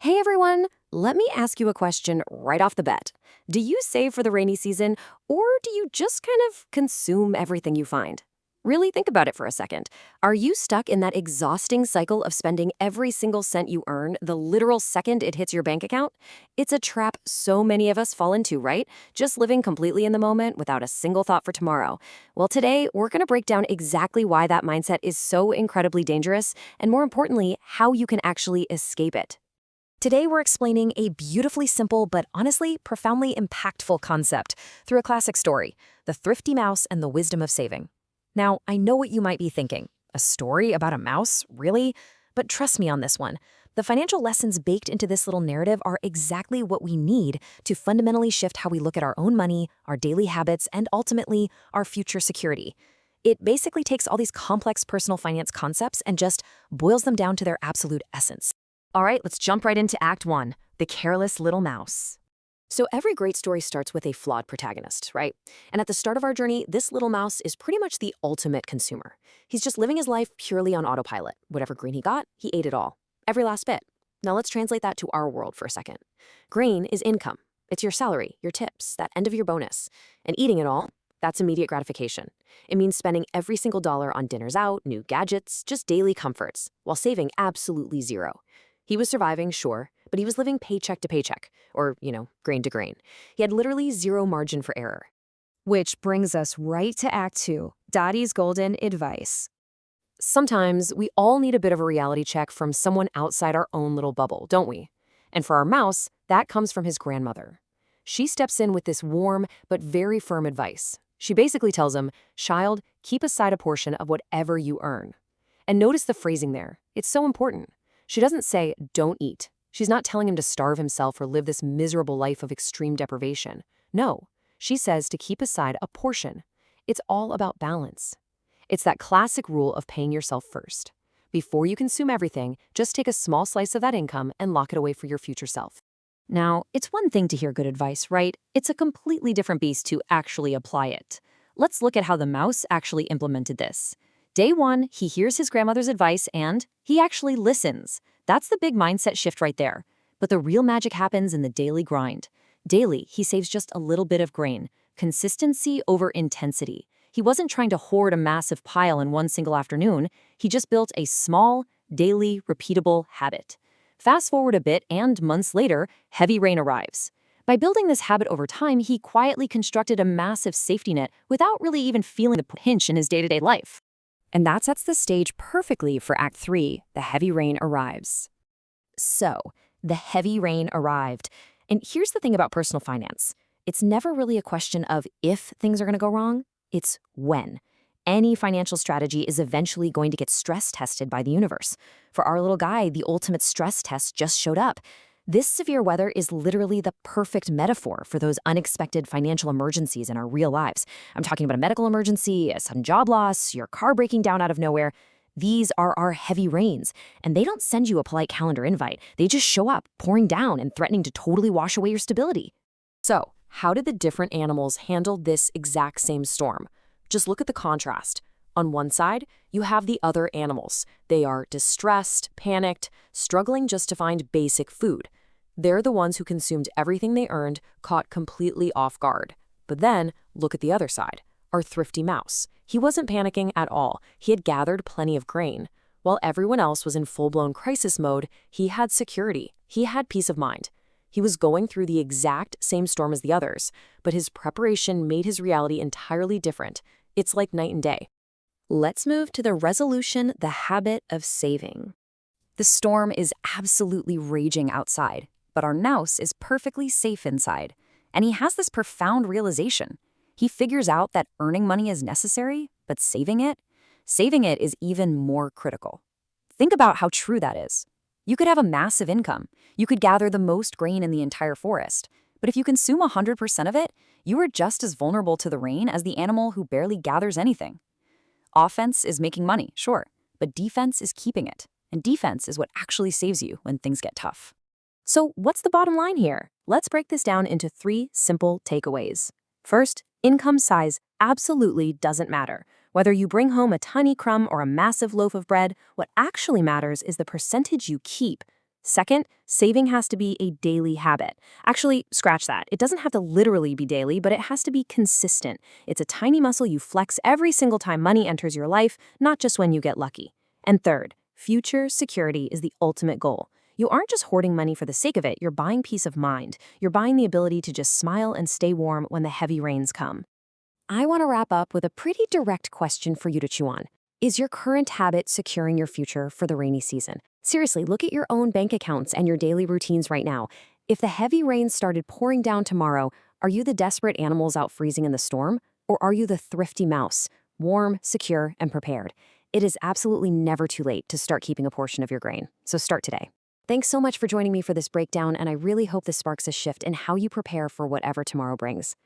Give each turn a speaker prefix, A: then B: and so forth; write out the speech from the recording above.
A: Hey everyone, let me ask you a question right off the bat. Do you save for the rainy season, or do you just kind of consume everything you find? Really think about it for a second. Are you stuck in that exhausting cycle of spending every single cent you earn the literal second it hits your bank account? It's a trap so many of us fall into, right? Just living completely in the moment without a single thought for tomorrow. Well, today we're going to break down exactly why that mindset is so incredibly dangerous, and more importantly, how you can actually escape it. Today, we're explaining a beautifully simple but honestly profoundly impactful concept through a classic story, The Thrifty Mouse and the Wisdom of Saving. Now, I know what you might be thinking. A story about a mouse? Really? But trust me on this one. The financial lessons baked into this little narrative are exactly what we need to fundamentally shift how we look at our own money, our daily habits, and ultimately, our future security. It basically takes all these complex personal finance concepts and just boils them down to their absolute essence. All right, let's jump right into Act 1, The Careless Little Mouse. So every great story starts with a flawed protagonist, right? And at the start of our journey, this little mouse is pretty much the ultimate consumer. He's just living his life purely on autopilot. Whatever green he got, he ate it all. Every last bit. Now let's translate that to our world for a second. Grain is income. It's your salary, your tips, that end of your bonus. And eating it all, that's immediate gratification. It means spending every single dollar on dinners out, new gadgets, just daily comforts, while saving absolutely zero. He was surviving, sure, but he was living paycheck to paycheck, or, grain to grain. He had literally zero margin for error.
B: Which brings us right to Act 2, Dottie's golden advice.
A: Sometimes we all need a bit of a reality check from someone outside our own little bubble, don't we? And for our mouse, that comes from his grandmother. She steps in with this warm but very firm advice. She basically tells him, "Child, keep aside a portion of whatever you earn." And notice the phrasing there. It's so important. She doesn't say, "Don't eat." She's not telling him to starve himself or live this miserable life of extreme deprivation. No, she says to keep aside a portion. It's all about balance. It's that classic rule of paying yourself first. Before you consume everything, just take a small slice of that income and lock it away for your future self. Now, it's one thing to hear good advice, right? It's a completely different beast to actually apply it. Let's look at how the mouse actually implemented this. Day 1, he hears his grandmother's advice and he actually listens. That's the big mindset shift right there. But the real magic happens in the daily grind. Daily, he saves just a little bit of grain. Consistency over intensity. He wasn't trying to hoard a massive pile in one single afternoon. He just built a small, daily, repeatable habit. Fast forward a bit and months later, heavy rain arrives. By building this habit over time, he quietly constructed a massive safety net without really even feeling the pinch in his day-to-day life. And that sets the stage perfectly for Act 3, The Heavy Rain Arrives. So, the heavy rain arrived. And here's the thing about personal finance. It's never really a question of if things are going to go wrong, it's when. Any financial strategy is eventually going to get stress tested by the universe. For our little guy, the ultimate stress test just showed up. This severe weather is literally the perfect metaphor for those unexpected financial emergencies in our real lives. I'm talking about a medical emergency, a sudden job loss, your car breaking down out of nowhere. These are our heavy rains, and they don't send you a polite calendar invite. They just show up, pouring down and threatening to totally wash away your stability. So, how did the different animals handle this exact same storm? Just look at the contrast. On one side, you have the other animals. They are distressed, panicked, struggling just to find basic food. They're the ones who consumed everything they earned, caught completely off guard. But then, look at the other side, our thrifty mouse. He wasn't panicking at all. He had gathered plenty of grain. While everyone else was in full-blown crisis mode, he had security. He had peace of mind. He was going through the exact same storm as the others, but his preparation made his reality entirely different. It's like night and day. Let's move to the resolution, the habit of saving. The storm is absolutely raging outside, but our mouse is perfectly safe inside. And he has this profound realization. He figures out that earning money is necessary, but saving it is even more critical. Think about how true that is. You could have a massive income. You could gather the most grain in the entire forest. But if you consume 100% of it, you are just as vulnerable to the rain as the animal who barely gathers anything. Offense is making money, sure, but defense is keeping it. And defense is what actually saves you when things get tough. So what's the bottom line here? Let's break this down into 3 simple takeaways. First, income size absolutely doesn't matter. Whether you bring home a tiny crumb or a massive loaf of bread, what actually matters is the percentage you keep. Second, saving has to be a daily habit. Actually, scratch that. It doesn't have to literally be daily, but it has to be consistent. It's a tiny muscle you flex every single time money enters your life, not just when you get lucky. And third, future security is the ultimate goal. You aren't just hoarding money for the sake of it, you're buying peace of mind. You're buying the ability to just smile and stay warm when the heavy rains come. I want to wrap up with a pretty direct question for you to chew on. Is your current habit securing your future for the rainy season? Seriously, look at your own bank accounts and your daily routines right now. If the heavy rain started pouring down tomorrow, are you the desperate animals out freezing in the storm? Or are you the thrifty mouse, warm, secure, and prepared? It is absolutely never too late to start keeping a portion of your grain. So start today. Thanks so much for joining me for this breakdown, and I really hope this sparks a shift in how you prepare for whatever tomorrow brings.